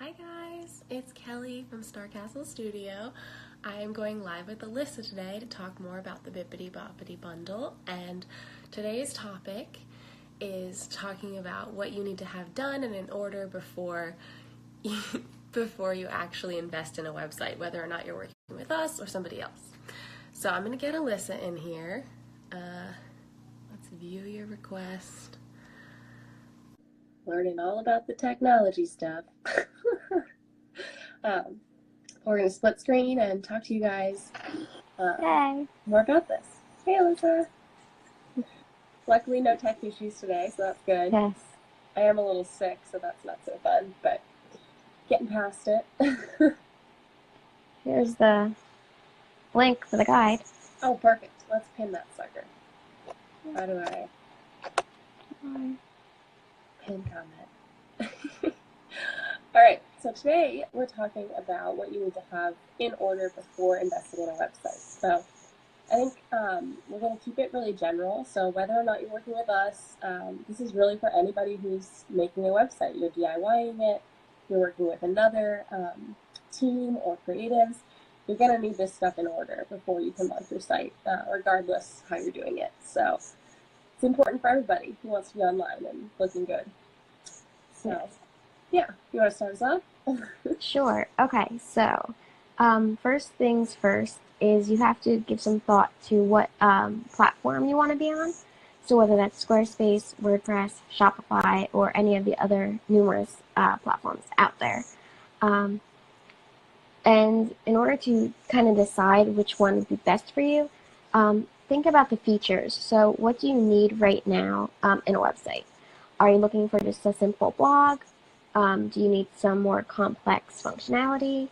Hi guys, it's Kelly from Star Castle Studio. I am going live with Alyssa today to talk more about the Bippity Boppity Bundle, and today's topic is talking about what you need to have done and in order before you actually invest in a website, whether or not you're working with us or somebody else. So I'm going to get Alyssa in here. Let's view your request. Learning all about the technology stuff. We're going to split screen and talk to you guys more about this. Hey, Alyssa. Luckily, no tech issues today, so that's good. Yes. I am a little sick, so that's not so fun, but getting past it. Here's the link for the guide. Oh, perfect. Let's pin that sucker. How do I pin comment? All right, so today we're talking about what you need to have in order before investing in a website. So I think we're going to keep it really general. So whether or not you're working with us, this is really for anybody who's making a website. You're DIYing it, you're working with another team or creatives. You're going to need this stuff in order before you can launch your site, regardless how you're doing it. So it's important for everybody who wants to be online and looking good. So yeah, you want to start us off? Sure. Okay, so first things first is you have to give some thought to what platform you want to be on. So whether that's Squarespace, WordPress, Shopify, or any of the other numerous platforms out there. And in order to kind of decide which one would be best for you, think about the features. So what do you need right now in a website? Are you looking for just a simple blog? Do you need some more complex functionality?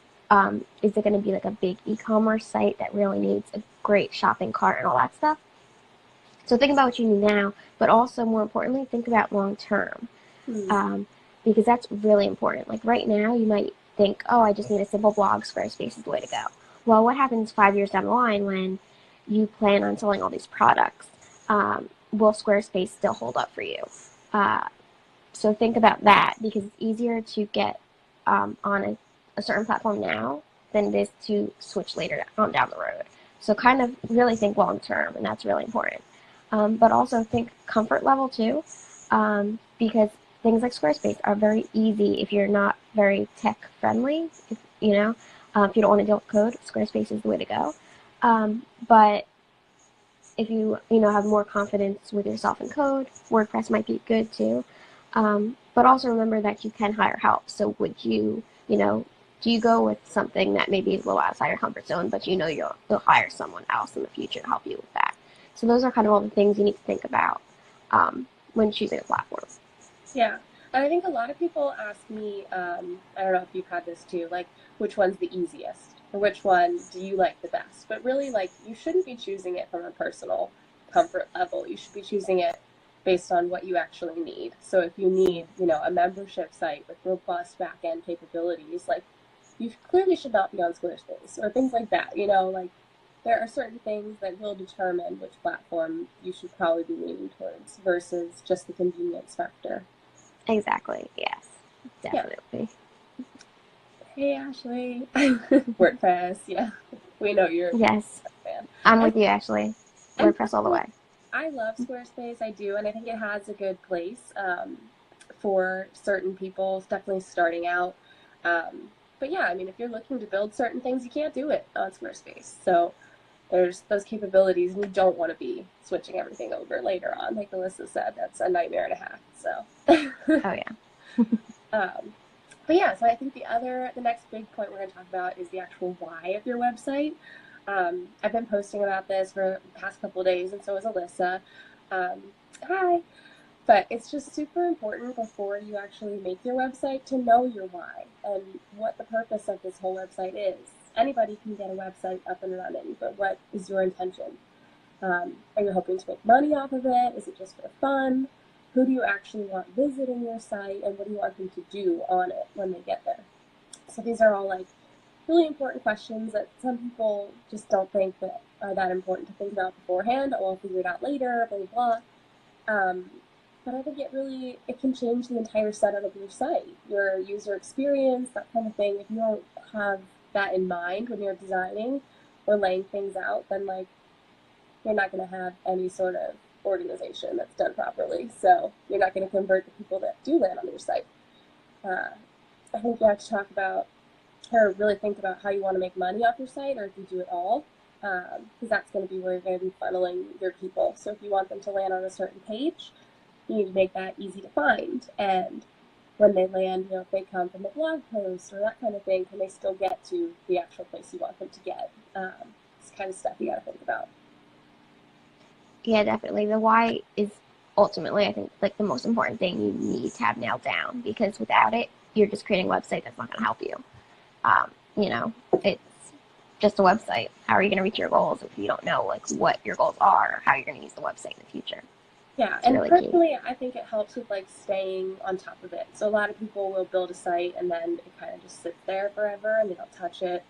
Is it going to be like a big e-commerce site that really needs a great shopping cart and all that stuff? So think about what you need now, but also more importantly, think about long term, because that's really important. Like right now, you might think, oh, I just need a simple blog, Squarespace is the way to go. Well, what happens 5 years down the line when you plan on selling all these products? Will Squarespace still hold up for you? So think about that, because it's easier to get on a certain platform now than it is to switch later on down the road. So kind of really think long term, and that's really important. But also think comfort level too, because things like Squarespace are very easy if you're not very tech friendly. If you don't want to deal with code, Squarespace is the way to go. But if you have more confidence with yourself in code, WordPress might be good too. But also remember that you can hire help. So would you, do you go with something that maybe is a little outside your comfort zone, but you'll hire someone else in the future to help you with that? So those are kind of all the things you need to think about when choosing a platform. Yeah, and I think a lot of people ask me, I don't know if you've had this too, like which one's the easiest or which one do you like the best? But really, like, you shouldn't be choosing it from a personal comfort level. You should be choosing it based on what you actually need. So if you need, a membership site with robust back-end capabilities, like, you clearly should not be on Squarespace or things like that. Like, there are certain things that will determine which platform you should probably be leaning towards versus just the convenience factor. Exactly. Yes. Definitely. Yeah. Hey, Ashley. WordPress. Yeah. We know you're a fan. I'm with you, Ashley. WordPress all the way. I love Squarespace. I do. And I think it has a good place for certain people, definitely starting out. But yeah, I mean, if you're looking to build certain things, you can't do it on Squarespace. So there's those capabilities, and you don't want to be switching everything over later on. Like Alyssa said, that's a nightmare and a half. So. Oh yeah. But yeah, so I think the next big point we're going to talk about is the actual why of your website. I've been posting about this for the past couple of days, and so is Alyssa. Hi. But it's just super important before you actually make your website to know your why and what the purpose of this whole website is. Anybody can get a website up and running, but what is your intention? Are you hoping to make money off of it? Is it just for fun? Who do you actually want visiting your site, and what do you want them to do on it when they get there? So these are all like really important questions that some people just don't think that are that important to think about beforehand. Oh, I'll figure it out later, blah, blah, blah. but I think it can change the entire setup of your site, your user experience, that kind of thing. If you don't have that in mind when you're designing or laying things out, then like you're not going to have any sort of organization that's done properly. So you're not going to convert the people that do land on your site. Uh, I think you have to talk about or really think about how you want to make money off your site, or if you do it all, because that's going to be where you're going to be funneling your people. So if you want them to land on a certain page, you need to make that easy to find. And when they land, if they come from a blog post or that kind of thing, can they still get to the actual place you want them to get? It's kind of stuff you got to think about. Yeah, definitely. The why is ultimately, I think, like the most important thing you need to have nailed down, because without it, you're just creating a website that's not going to help you. It's just a website. How are you going to reach your goals if you don't know like what your goals are or how you're going to use the website in the future? Yeah, it's and really personally, key. I think it helps with like staying on top of it. So a lot of people will build a site and then it kind of just sits there forever and they don't touch it.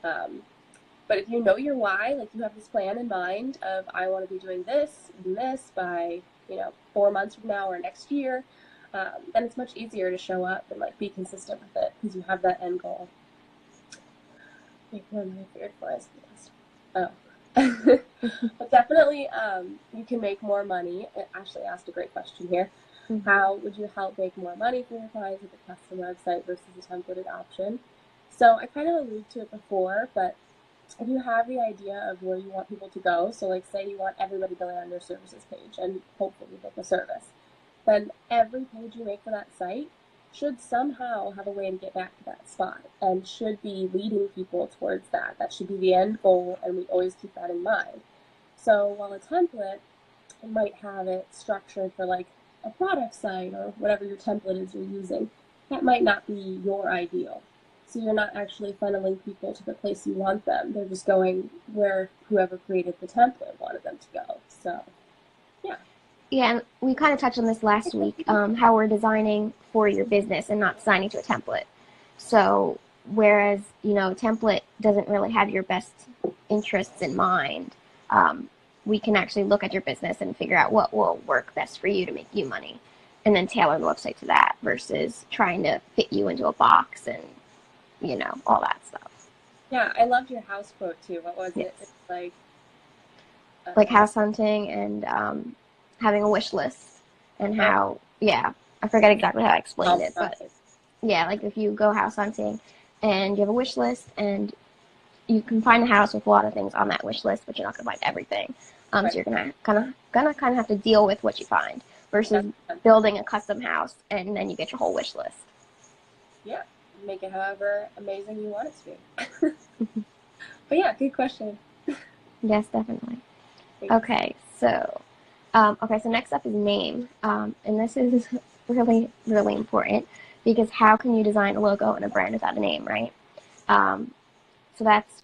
But if you know your why, like you have this plan in mind of I want to be doing this and this by 4 months from now or next year, then it's much easier to show up and like be consistent with it because you have that end goal. One of my favorite flies. Oh. But definitely, you can make more money. Ashley asked a great question here. Mm-hmm. How would you help make more money for your clients with a custom website versus a templated option? So I kind of alluded to it before, but if you have the idea of where you want people to go, so like say you want everybody to land on your services page and hopefully book a service, then every page you make for that site should somehow have a way to get back to that spot and should be leading people towards that. That should be the end goal, and we always keep that in mind. So while a template, it might have it structured for like a product site or whatever your template is you're using, that might not be your ideal. So you're not actually funneling people to the place you want them. They're just going where whoever created the template wanted them to go. So, yeah. Yeah, and we kind of touched on this last week, how we're designing for your business and not designing to a template. So whereas, a template doesn't really have your best interests in mind, we can actually look at your business and figure out what will work best for you to make you money and then tailor the website to that versus trying to fit you into a box and, all that stuff. Yeah, I loved your house quote too. What was it? It's like house hunting and having a wish list and how, I forget exactly how I explained it, but yeah, like if you go house hunting and you have a wish list and you can find a house with a lot of things on that wish list, but you're not gonna find everything. So you're gonna kind of have to deal with what you find versus building a custom house and then you get your whole wish list. Yeah, make it however amazing you want it to be. But yeah, good question. Yes, definitely. Okay, so next up is name, and this is really, really important because how can you design a logo and a brand without a name, right? So that's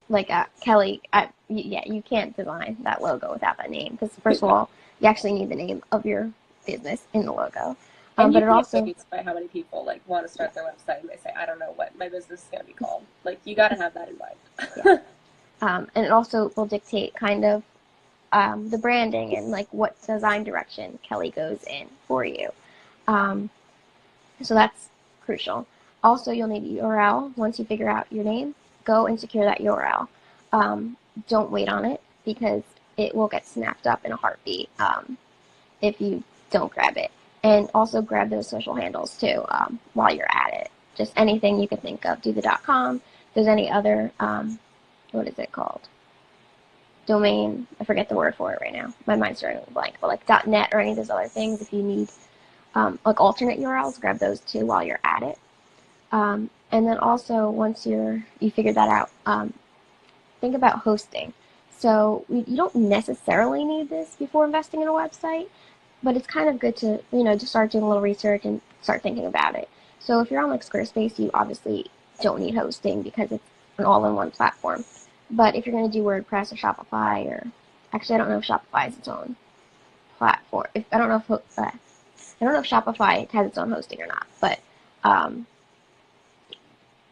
like Kelly. You can't design that logo without that name because first of all, you actually need the name of your business in the logo. And but it also by how many people like want to start their website and they say, I don't know what my business is going to be called. Like you got to have that in mind. And it also will dictate kind of the branding and like what design direction Kelly goes in for you. So that's crucial. Also, you'll need a URL. Once you figure out your name, go and secure that URL. Don't wait on it because it will get snapped up in a heartbeat if you don't grab it. And also grab those social handles too while you're at it. Just anything you can think of. Do the .com. If there's any other, what is it called? Domain. I forget the word for it right now. My mind's drawing a blank. But like .net or any of those other things, if you need like alternate URLs, grab those too while you're at it. And then also once you figured that out, think about hosting. So you don't necessarily need this before investing in a website, but it's kind of good to, just start doing a little research and start thinking about it. So if you're on like Squarespace, you obviously don't need hosting because it's an all-in-one platform. But if you're going to do WordPress or Shopify, or actually I don't know if Shopify is its own platform. I don't know if Shopify has its own hosting or not, but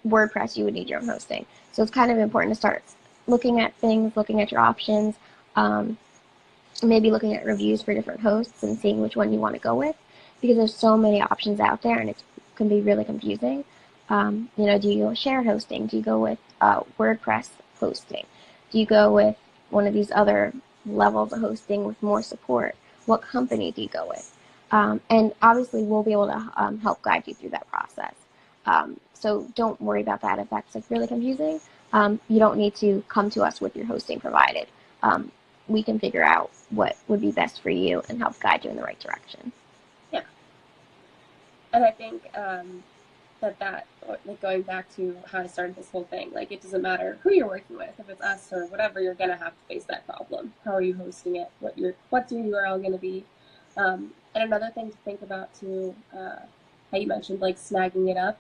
WordPress, you would need your own hosting. So it's kind of important to start looking at things, looking at your options. maybe looking at reviews for different hosts and seeing which one you want to go with, because there's so many options out there and it can be really confusing. Do you go with shared hosting? Do you go with WordPress hosting? Do you go with one of these other levels of hosting with more support? What company do you go with? And obviously, we'll be able to help guide you through that process. So don't worry about that if that's like really confusing. You don't need to come to us with your hosting provided. We can figure out what would be best for you and help guide you in the right direction. Yeah. And I think that like going back to how I started this whole thing, like it doesn't matter who you're working with, if it's us or whatever, you're gonna have to face that problem. How are you hosting it? What's your URL gonna be? And another thing to think about too, how you mentioned like snagging it up.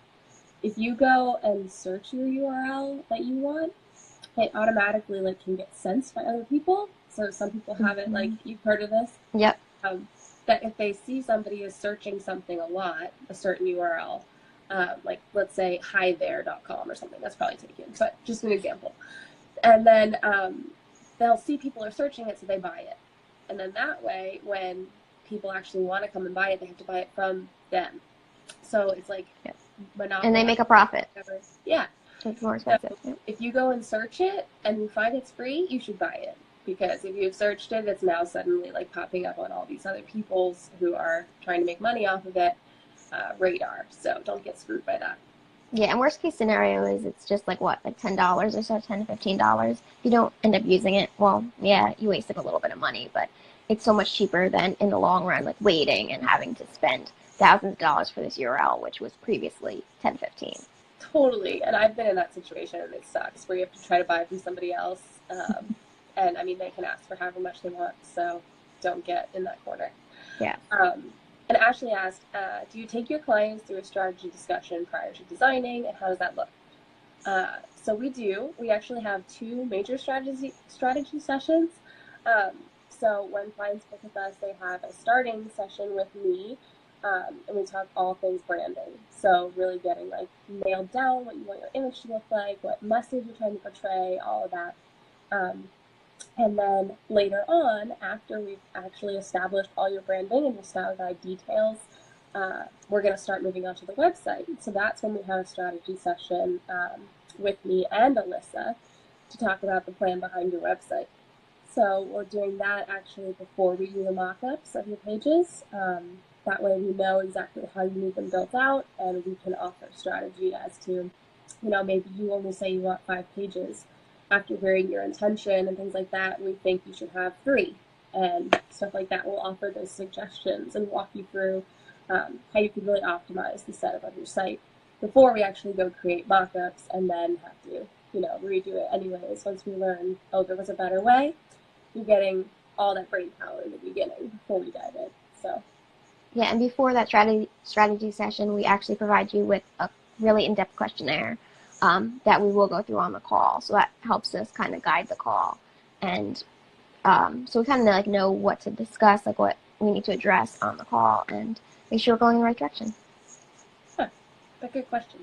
If you go and search your URL that you want, it automatically like can get sensed by other people. So some people have it, like you've heard of this. Yep. That if they see somebody is searching something a lot, a certain URL, like let's say hithere.com or something, that's probably taken, but just an example. And then they'll see people are searching it, so they buy it. And then that way, when people actually want to come and buy it, they have to buy it from them. So it's like monopoly. And they make a profit. Yeah. So it's more expensive. So if you go and search it and you find it's free, you should buy it. Because if you've searched it, it's now suddenly like popping up on all these other people's who are trying to make money off of it radar. So don't get screwed by that. Yeah, and worst case scenario is it's just like what, like $10 or so, $10 to $15. If you don't end up using it, well, yeah, you wasted a little bit of money, but it's so much cheaper than in the long run, like waiting and having to spend thousands of dollars for this URL, which was previously $10, $15. Totally, and I've been in that situation, and it sucks, where you have to try to buy from somebody else. And I mean, they can ask for however much they want, so don't get in that corner. Yeah. And Ashley asked, do you take your clients through a strategy discussion prior to designing, and how does that look? So we do. We actually have 2 major strategy sessions. So when clients book with us, they have a starting session with me, and we talk all things branding. So really getting like nailed down what you want your image to look like, what message you're trying to portray, all of that. And then later on, after we've actually established all your branding and your style guide details, we're going to start moving on to the website. So that's when we have a strategy session with me and Alyssa to talk about the plan behind your website. So we're doing that actually before we do the mock-ups of your pages. That way we know exactly how you need them built out, and we can offer strategy as to, maybe you only say you want 5 pages. After hearing your intention and things like that, we think you should have 3 and stuff like that. We'll offer those suggestions and walk you through how you can really optimize the setup of your site before we actually go create mock-ups and then have to, redo it anyways. Once we learn, there was a better way, you're getting all that brain power in the beginning before we dive in. So. Yeah, and before that strategy session, we actually provide you with a really in-depth questionnaire that we will go through on the call. So that helps us kind of guide the call. And so we kind of like know what to discuss, like what we need to address on the call, and make sure we're going in the right direction. Huh. That's a good question.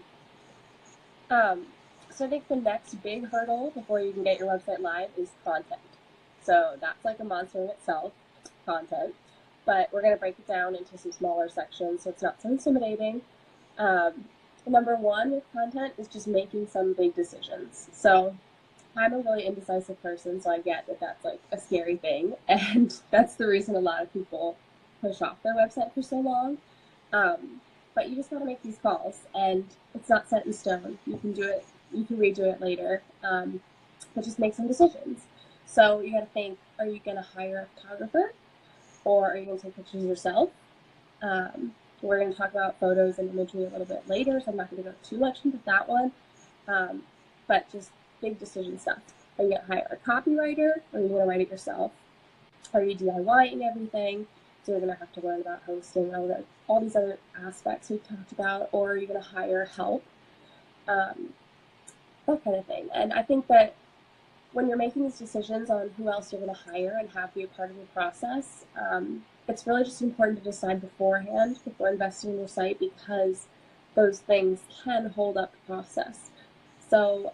So I think the next big hurdle before you can get your website live is content. So that's like a monster in itself, content. But we're going to break it down into some smaller sections so it's not so intimidating. Number 1 with content is just making some big decisions. So I'm a really indecisive person, so I get that that's like a scary thing. And that's the reason a lot of people push off their website for so long. But you just got to make these calls, and it's not set in stone. You can do it, you can redo it later, but just make some decisions. So you got to think, are you going to hire a photographer, or are you going to take pictures yourself? We're going to talk about photos and imagery a little bit later, so I'm not going to go too much into that one. But just big decision stuff. Are you going to hire a copywriter, or are you going to write it yourself? Are you DIYing everything? So you're going to have to learn about hosting, all these other aspects we've talked about, or are you going to hire help? That kind of thing. And I think that when you're making these decisions on who else you're going to hire and have be a part of your process, it's really just important to decide beforehand, before investing in your site, because those things can hold up the process. So,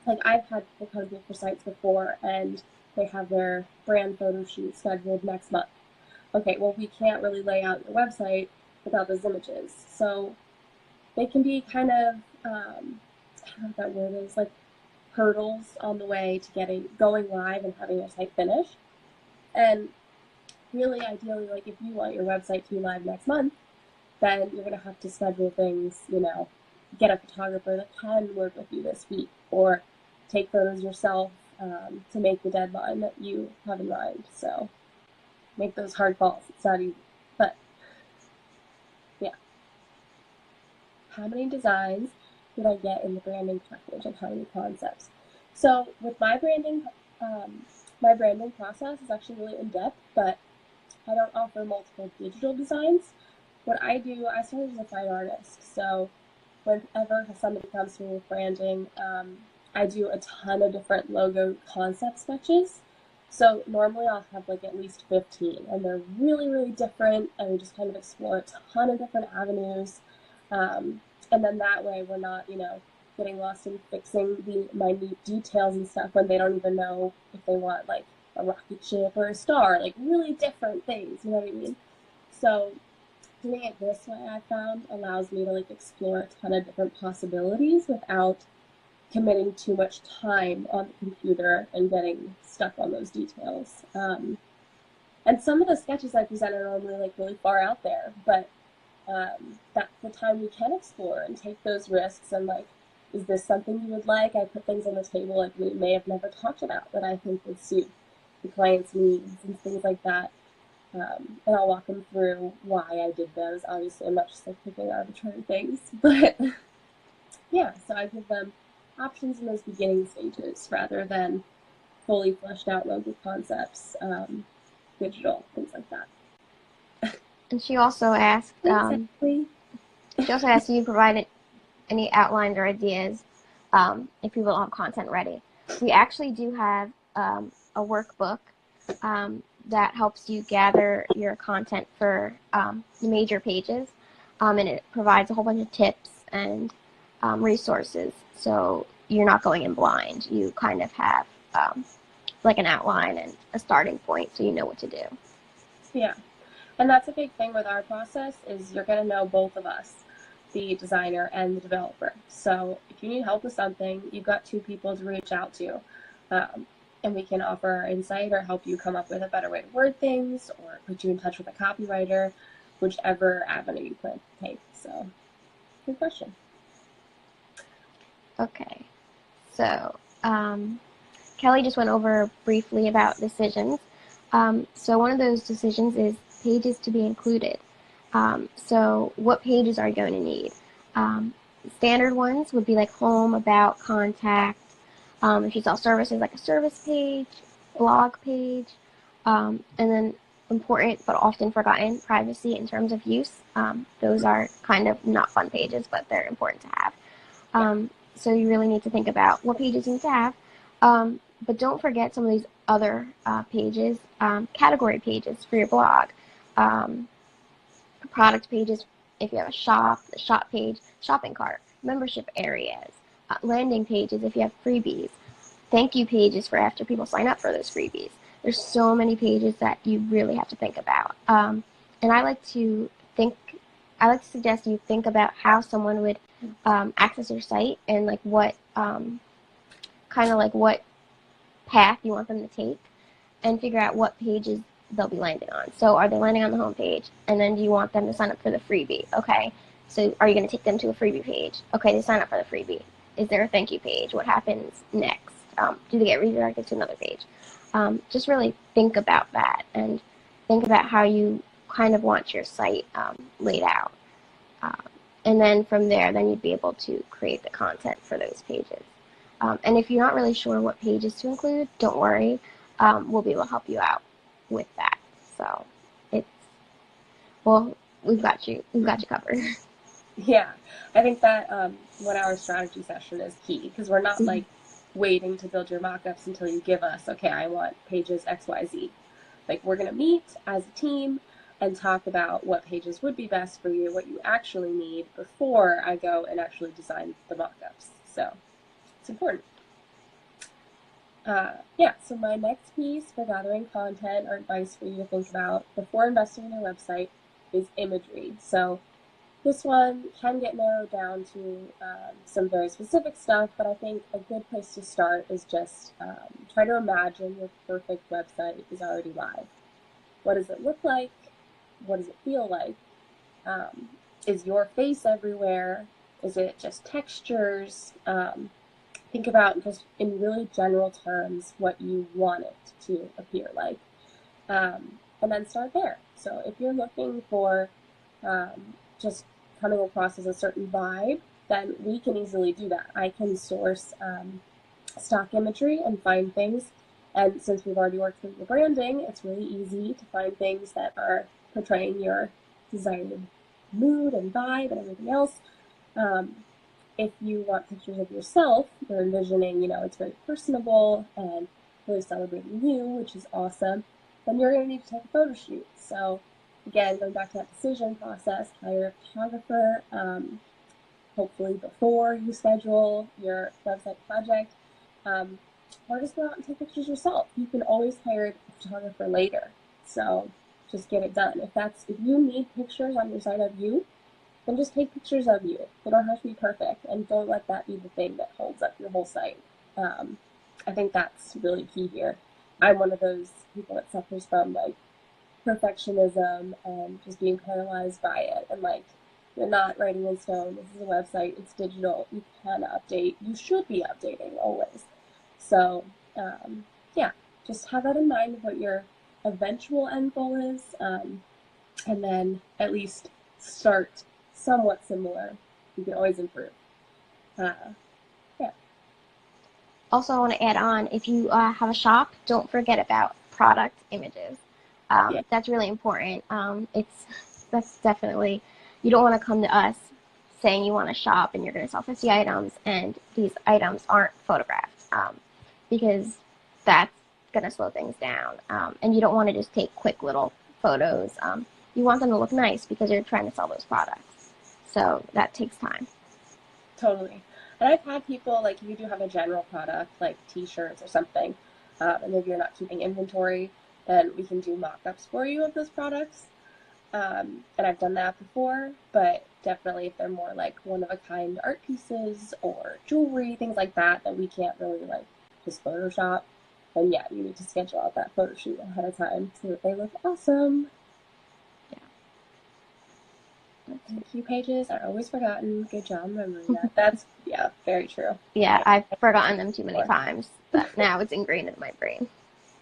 like I've had people come to me for sites before, and they have their brand photo shoot scheduled next month. Okay, well, we can't really lay out your website without those images. So they can be kind of, I don't know what that word is, like hurdles on the way to going live and having your site finished. And really, ideally, like if you want your website to be live next month, then you're going to have to schedule things, get a photographer that can work with you this week, or take photos yourself to make the deadline that you have in mind. So make those hard calls. It's not easy. But yeah. How many designs did I get in the branding package and how many concepts? So with my branding process is actually really in-depth, but I don't offer multiple digital designs. What I do, I started as a fine artist. So whenever somebody comes to me with branding, I do a ton of different logo concept sketches. So normally I'll have like at least 15, and they're really, really different, and we just kind of explore a ton of different avenues. And then that way we're not, getting lost in fixing the minute details and stuff when they don't even know if they want like a rocket ship or a star, like really different things, you know what I mean? So doing it this way, I found, allows me to like explore a ton of different possibilities without committing too much time on the computer and getting stuck on those details. And some of the sketches I present are normally like really far out there, but that's the time we can explore and take those risks and like, is this something you would like? I put things on the table like we may have never talked about that I think would suit the client's needs and things like that. And I'll walk them through why I did those. Obviously, I'm not just like picking arbitrary things, but yeah, so I give them options in those beginning stages rather than fully fleshed out logo concepts, digital, things like that. And she also asked, Exactly. she also asked, do you provide any outlines or ideas if people don't have content ready? We actually do have a workbook that helps you gather your content for the major pages, and it provides a whole bunch of tips and resources, so you're not going in blind. You kind of have like an outline and a starting point, so you know what to do. Yeah, and that's a big thing with our process is you're going to know both of us, the designer and the developer. So if you need help with something, you've got two people to reach out to. And we can offer our insight or help you come up with a better way to word things or put you in touch with a copywriter, whichever avenue you plan to take. So, good question. Okay, so Kelly just went over briefly about decisions. So one of those decisions is pages to be included. So what pages are you going to need? Standard ones would be like home, about, contact. If you sell services, like a service page, blog page, and then important but often forgotten, privacy in terms of use. Those are kind of not fun pages, but they're important to have. So you really need to think about what pages you need to have. But don't forget some of these other pages, category pages for your blog, product pages if you have a shop, the shop page, shopping cart, membership areas, landing pages if you have freebies, thank you pages for after people sign up for those freebies. There's so many pages that you really have to think about. And I like to suggest you think about how someone would access your site and like what kind of like what path you want them to take, and figure out what pages they'll be landing on. So are they landing on the home page? And then do you want them to sign up for the freebie? Okay. So are you going to take them to a freebie page? Okay, they sign up for the freebie. Is there a thank you page? What happens next? Do they get redirected to another page? Just really think about that and think about how you kind of want your site laid out. And then from there, then you'd be able to create the content for those pages. And if you're not really sure what pages to include, don't worry. We'll be able to help you out with that. So we've got you covered. Yeah, I think that 1 hour strategy session is key because we're not like waiting to build your mockups until you give us, okay, I want pages XYZ. Like we're going to meet as a team and talk about what pages would be best for you, what you actually need before I go and actually design the mockups. So it's important. Yeah, so my next piece for gathering content or advice for you to think about before investing in your website is imagery. So this one can get narrowed down to some very specific stuff, but I think a good place to start is just try to imagine your perfect website is already live. What does it look like? What does it feel like? Um, is your face everywhere? Is it just textures? Think about just in really general terms what you want it to appear like. And then start there. So if you're looking for just coming across as a certain vibe, then we can easily do that. I can source stock imagery and find things. And since we've already worked through your branding, it's really easy to find things that are portraying your desired mood and vibe and everything else. If you want pictures of yourself, you're envisioning, it's very personable and really celebrating you, which is awesome, then you're going to need to take a photo shoot. So again, going back to that decision process, hire a photographer, hopefully before you schedule your website project, or just go out and take pictures yourself. You can always hire a photographer later. So just get it done. If you need pictures on your site of you, then just take pictures of you. They don't have to be perfect, and don't let that be the thing that holds up your whole site. I think that's really key here. I'm one of those people that suffers from perfectionism and just being paralyzed by it. And you're not writing in stone. This is a website. It's digital. You can update. You should be updating always. So yeah, just have that in mind of what your eventual end goal is, and then at least start somewhat similar. You can always improve. Yeah. Also, I want to add on, if you have a shop, don't forget about product images. Yeah. That's really important. That's definitely, you don't want to come to us saying you want to shop and you're going to sell 50 items and these items aren't photographed, because that's going to slow things down. And you don't want to just take quick little photos. You want them to look nice because you're trying to sell those products. So that takes time. Totally. And I've had people, if you do have a general product, like t-shirts or something, and maybe you're not keeping inventory, then we can do mock-ups for you of those products. And I've done that before, but definitely if they're more like one-of-a-kind art pieces or jewelry, things like that, that we can't really just Photoshop, then yeah, you need to schedule out that photo shoot ahead of time so that they look awesome. Thank you pages are always forgotten. Good job remembering that. That's, yeah, very true. Yeah, I've forgotten them too many times, but now it's ingrained in my brain.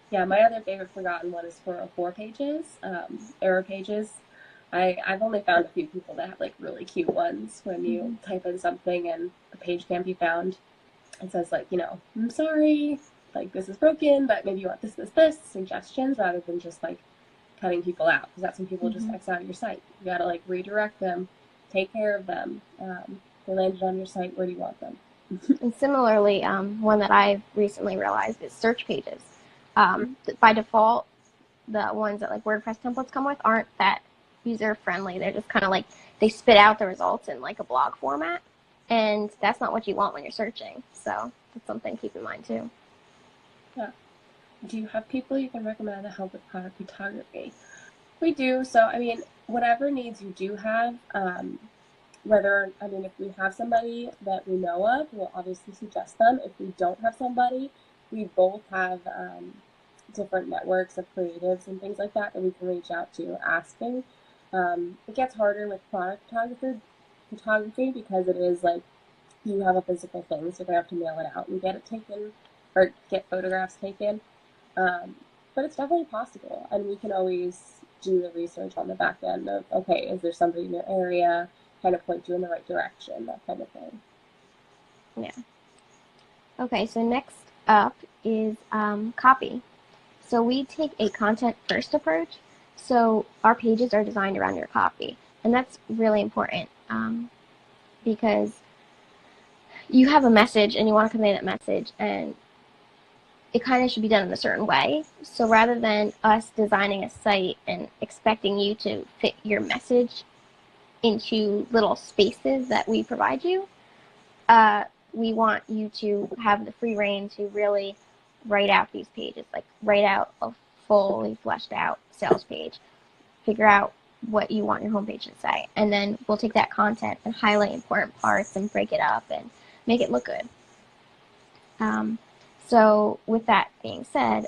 Yeah, my other favorite forgotten one is 404 pages, error pages. I've only found a few people that have really cute ones when you type in something and the page can't be found. It says I'm sorry, this is broken, but maybe you want this, suggestions, rather than just cutting people out, because that's when people just X out of your site. You gotta redirect them, take care of them. They landed on your site. Where do you want them? And similarly, one that I've recently realized is search pages. By default, the ones that WordPress templates come with aren't that user friendly. They're just kind of they spit out the results in a blog format, and that's not what you want when you're searching. So that's something to keep in mind too. Yeah. Do you have people you can recommend to help with product photography? We do. So, whatever needs you do have, if we have somebody that we know of, we'll obviously suggest them. If we don't have somebody, we both have different networks of creatives and things like that we can reach out to asking. It gets harder with product photography because it is you have a physical thing, so you're going to have to mail it out and get it taken or get photographs taken. But it's definitely possible, and we can always do the research on the back end of, okay, is there somebody in your area, kind of point you in the right direction, that kind of thing. Yeah. Okay, so next up is copy. So we take a content first approach. So our pages are designed around your copy, and that's really important because you have a message and you want to convey that message, and it kind of should be done in a certain way. So rather than us designing a site and expecting you to fit your message into little spaces that we provide you, we want you to have the free reign to really write out these pages, like write out a fully fleshed out sales page, figure out what you want your homepage to say, and then we'll take that content and highlight important parts and break it up and make it look good. So with that being said,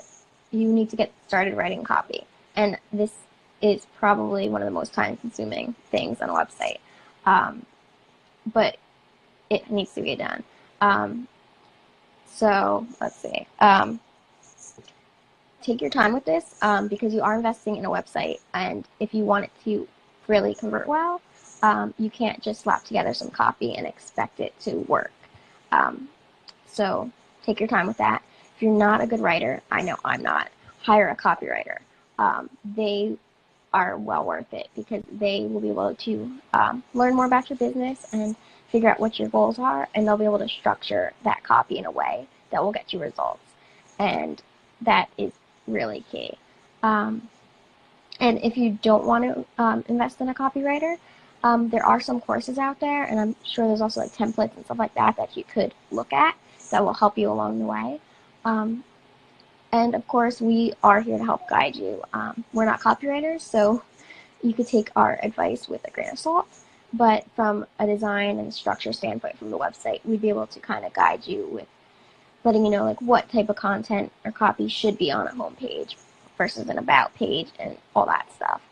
you need to get started writing copy, and this is probably one of the most time-consuming things on a website, but it needs to get done. So let's see. Take your time with this because you are investing in a website, and if you want it to really convert well, you can't just slap together some copy and expect it to work. So take your time with that. If you're not a good writer, I know I'm not, hire a copywriter. They are well worth it because they will be able to learn more about your business and figure out what your goals are, and they'll be able to structure that copy in a way that will get you results. And that is really key. And if you don't want to invest in a copywriter, there are some courses out there, and I'm sure there's also like templates and stuff like that that you could look at that will help you along the way. And of course, we are here to help guide you. We're not copywriters, so you could take our advice with a grain of salt. But from a design and structure standpoint from the website, we'd be able to kind of guide you with letting you know like what type of content or copy should be on a homepage versus an about page and all that stuff.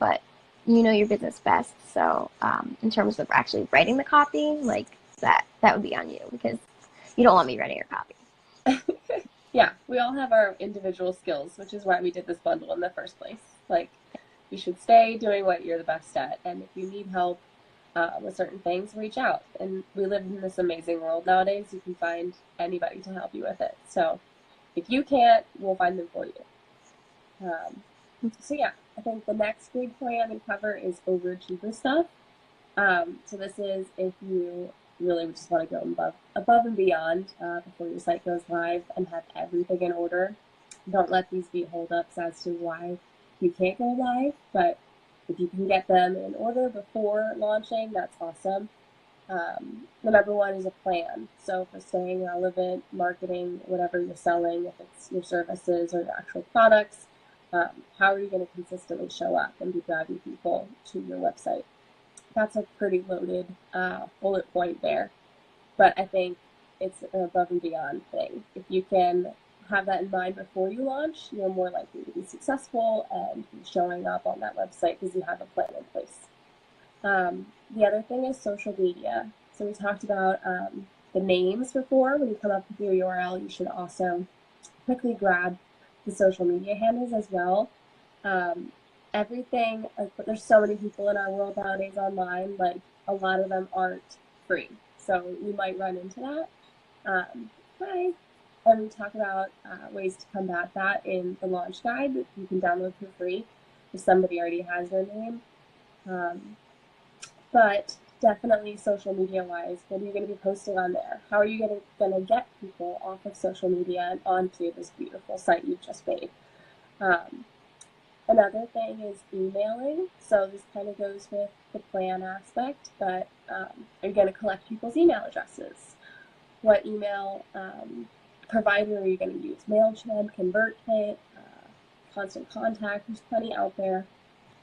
But you know your business best, so in terms of actually writing the copy, like that would be on you because you don't want me writing your copy. Yeah, we all have our individual skills, which is why we did this bundle in the first place. Like, you should stay doing what you're the best at, and if you need help with certain things, reach out. And we live in this amazing world nowadays. You can find anybody to help you with it. So if you can't, we'll find them for you. So yeah, I think the next big point I'm going to cover is overachiever stuff. So this is if you really just want to go above and beyond before your site goes live and have everything in order. Don't let these be holdups as to why you can't go live, but if you can get them in order before launching, that's awesome. The number one is a plan. So for staying relevant, marketing, whatever you're selling, if it's your services or your actual products, how are you going to consistently show up and be driving people to your website? That's a pretty loaded bullet point there, but I think it's an above and beyond thing. If you can have that in mind before you launch, you're more likely to be successful and be showing up on that website because you have a plan in place. The other thing is social media. So we talked about the names before. When you come up with your URL, you should also quickly grab the social media handles as well. Everything, like, there's so many people in our world nowadays online, like a lot of them aren't free. So you might run into that. Hi. And we talk about ways to combat that in the launch guide that you can download for free if somebody already has their name. But definitely social media wise, what are you going to be posting on there? How are you going to get people off of social media and onto this beautiful site you've just made? Another thing is emailing. So this kind of goes with the plan aspect, but are you going to collect people's email addresses? What email provider are you going to use? MailChimp, ConvertKit, Constant Contact, there's plenty out there.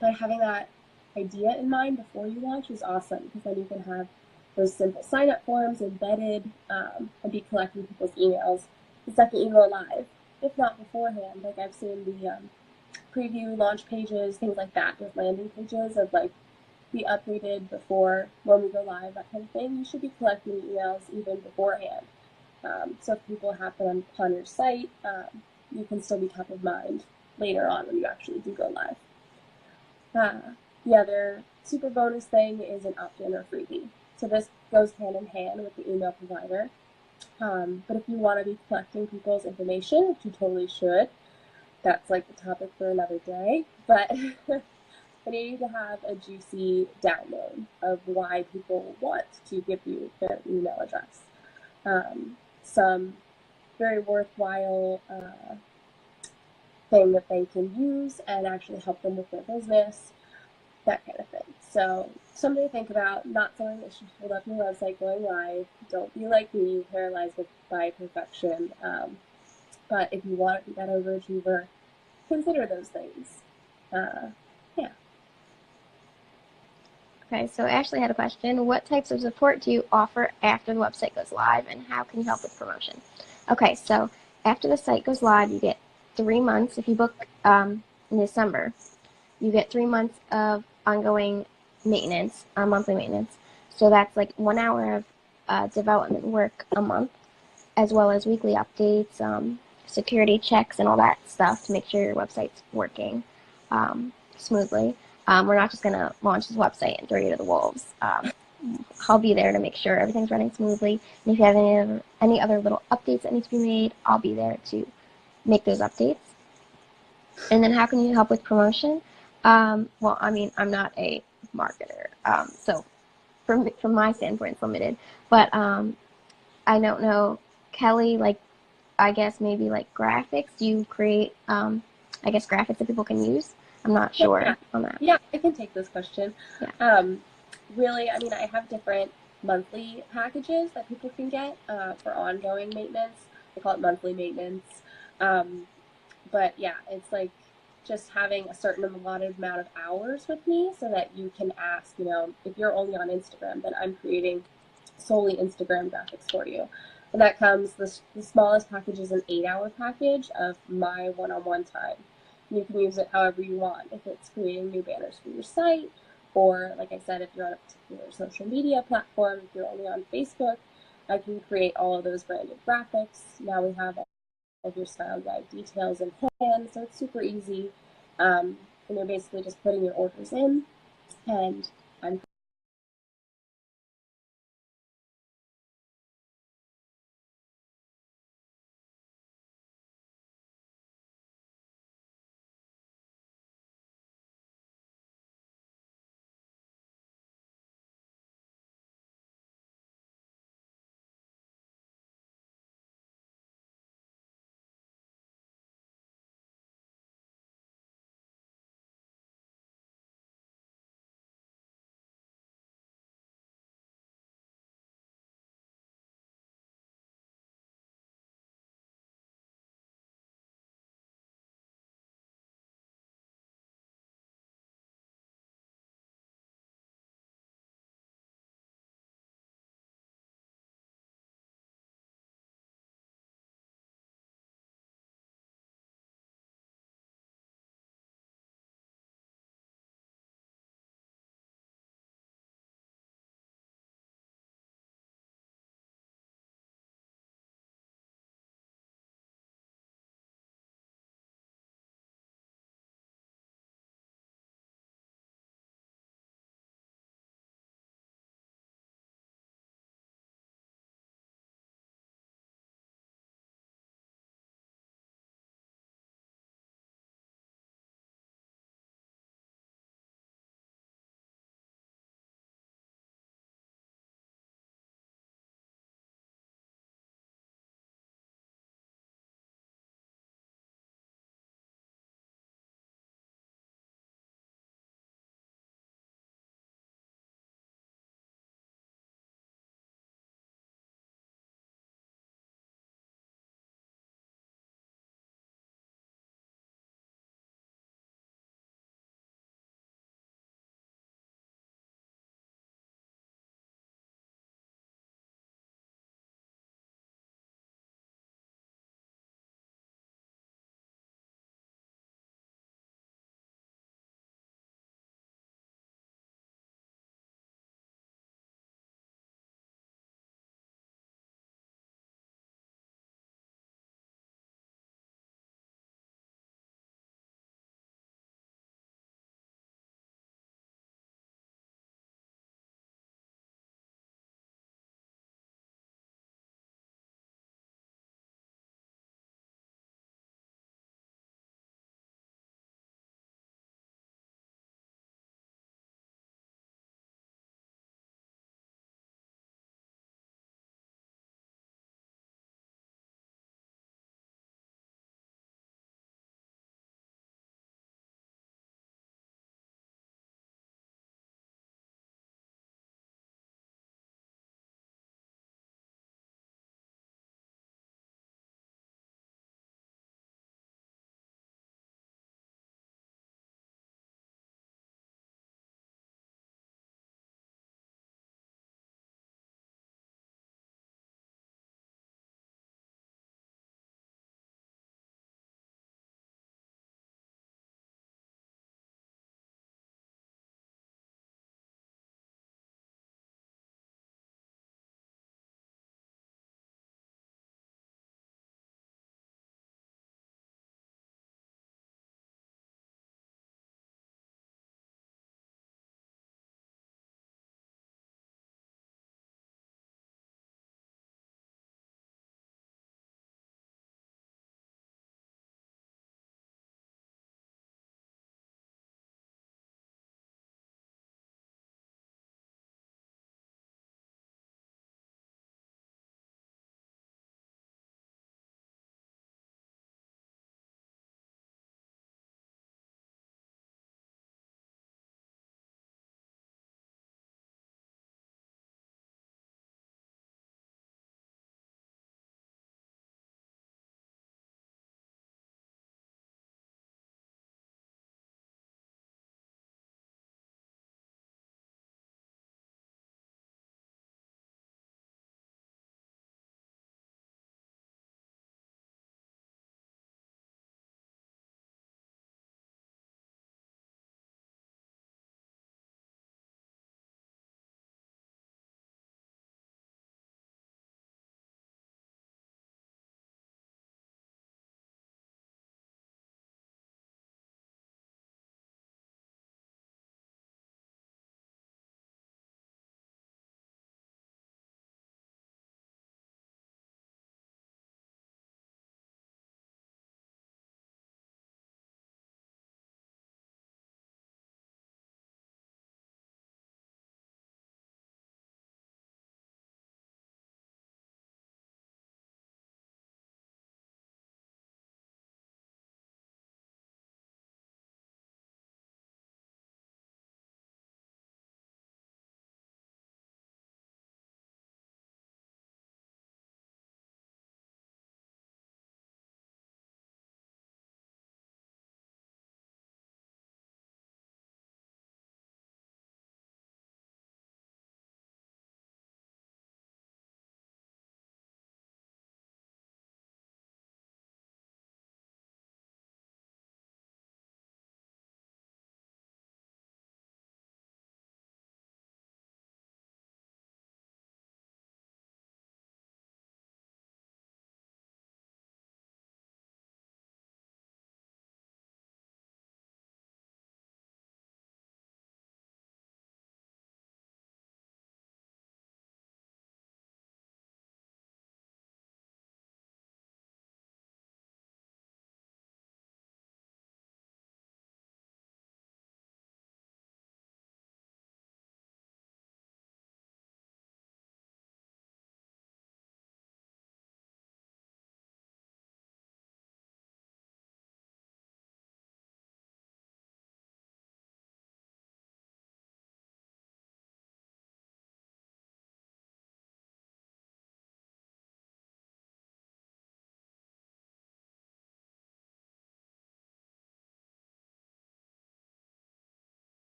But having that idea in mind before you launch is awesome because then you can have those simple sign-up forms embedded and be collecting people's emails the second you go live, if not beforehand. Like I've seen the preview launch pages, things like that, with landing pages of like be updated before when we go live, that kind of thing. You should be collecting emails even beforehand. So if people happen on your site, you can still be top of mind later on when you actually do go live. The other super bonus thing is an opt-in or freebie. So this goes hand in hand with the email provider. But if you want to be collecting people's information, which you totally should, that's like the topic for another day. But I need to have a juicy download of why people want to give you their email address. Some very worthwhile thing that they can use and actually help them with their business, that kind of thing. So something to think about, not something that should hold up your website going live. Don't be like me, paralyzed by perfection. But if you want to be that overachiever, consider those things. Yeah. Okay, so Ashley had a question. What types of support do you offer after the website goes live, and how can you help with promotion? Okay, so after the site goes live, you get 3 months. If you book in December, you get 3 months of ongoing maintenance, monthly maintenance. So that's like 1 hour of development work a month, as well as weekly updates, security checks, and all that stuff to make sure your website's working smoothly. We're not just going to launch this website and throw you to the wolves. I'll be there to make sure everything's running smoothly. And if you have any other little updates that need to be made, I'll be there to make those updates. And then how can you help with promotion? Well, I mean, I'm not a marketer, so from my standpoint, it's limited. But I don't know, Kelly, like, I guess maybe like graphics. Do you create, I guess, graphics that people can use? I'm not sure on that. Yeah, I can take this question. Yeah. Really, I mean, I have different monthly packages that people can get for ongoing maintenance. I call it monthly maintenance. But yeah, it's like just having a certain allotted amount of hours with me so that you can ask, if you're only on Instagram, then I'm creating solely Instagram graphics for you. And that comes, the smallest package is an 8-hour package of my one-on-one time. You can use it however you want. If it's creating new banners for your site, or like I said, if you're on a particular social media platform, if you're only on Facebook, I can create all of those branded graphics. Now we have all of your style guide details in hand, so it's super easy. And you're basically just putting your orders in, and